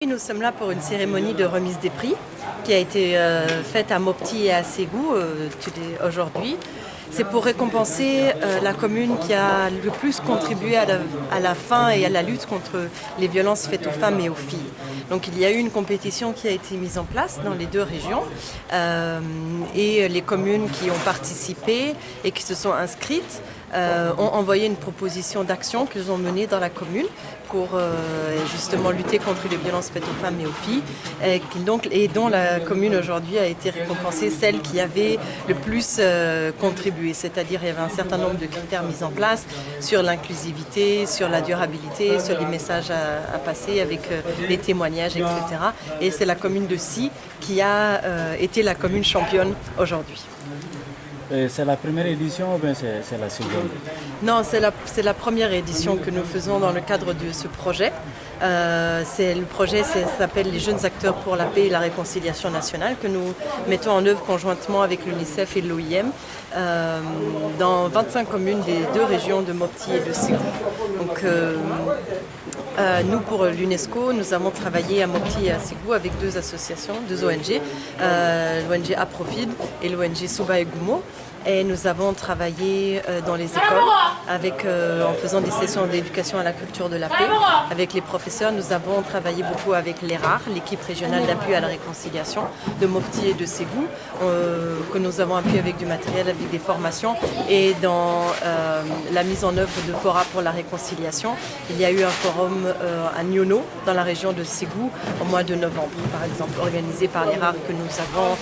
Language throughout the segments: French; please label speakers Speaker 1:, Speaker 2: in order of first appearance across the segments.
Speaker 1: Nous sommes là pour une cérémonie de remise des prix qui a été faite à Mopti et à Ségou aujourd'hui. C'est pour récompenser la commune qui a le plus contribué à la fin et à la lutte contre les violences faites aux femmes et aux filles. Donc il y a eu une compétition qui a été mise en place dans les deux régions et les communes qui ont participé et qui se sont inscrites ont envoyé une proposition d'action qu'ils ont menée dans la commune pour justement lutter contre les violences faites aux femmes et aux filles et dont la commune aujourd'hui a été récompensée, celle qui avait le plus contribué, c'est-à-dire il y avait un certain nombre de critères mis en place sur l'inclusivité, sur la durabilité, sur les messages à passer avec les témoignages, etc. Et c'est la commune de Si qui a été la commune championne aujourd'hui.
Speaker 2: C'est la première édition ou bien c'est la seconde?
Speaker 1: Non, c'est la première édition que nous faisons dans le cadre de ce projet. Le projet s'appelle les Jeunes Acteurs pour la Paix et la Réconciliation Nationale que nous mettons en œuvre conjointement avec l'UNICEF et l'OIM dans 25 communes des deux régions de Mopti et de Ségou. Donc, nous, pour l'UNESCO, nous avons travaillé à Mopti et à Ségou avec deux associations, deux ONG, l'ONG Aprofid et l'ONG Souba et Goumo. Et nous avons travaillé dans les écoles en faisant des sessions d'éducation à la culture de la paix. Avec les professeurs, nous avons travaillé beaucoup avec l'ERAR, l'équipe régionale d'appui à la réconciliation de Mopti et de Ségou, que nous avons appuyé avec du matériel, avec des formations et dans la mise en œuvre de forats pour la réconciliation. Il y a eu un forum à Nyono, dans la région de Ségou, au mois de novembre, par exemple, organisé par l'ERAR que nous avons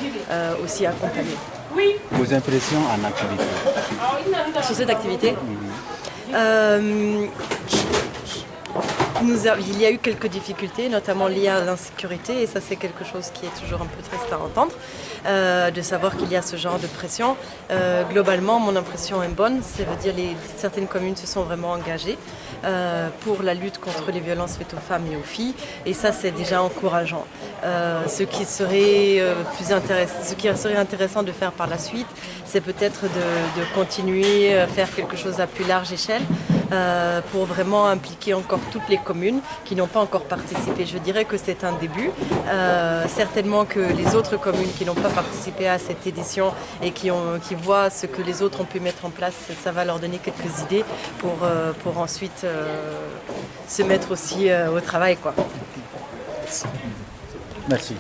Speaker 1: aussi accompagné.
Speaker 2: Oui. Vos impressions en activité?
Speaker 1: Sur cette activité, il y a eu quelques difficultés, notamment liées à l'insécurité, et ça c'est quelque chose qui est toujours un peu triste à entendre, de savoir qu'il y a ce genre de pression. Globalement, mon impression est bonne, ça veut dire que certaines communes se sont vraiment engagées pour la lutte contre les violences faites aux femmes et aux filles, et ça c'est déjà encourageant. Ce qui serait intéressant de faire par la suite, c'est peut-être de continuer à faire quelque chose à plus large échelle, pour vraiment impliquer encore toutes les communes qui n'ont pas encore participé. Je dirais que c'est un début. Certainement que les autres communes qui n'ont pas participé à cette édition et qui voient ce que les autres ont pu mettre en place, ça va leur donner quelques idées pour ensuite se mettre aussi au travail, quoi.
Speaker 2: Merci.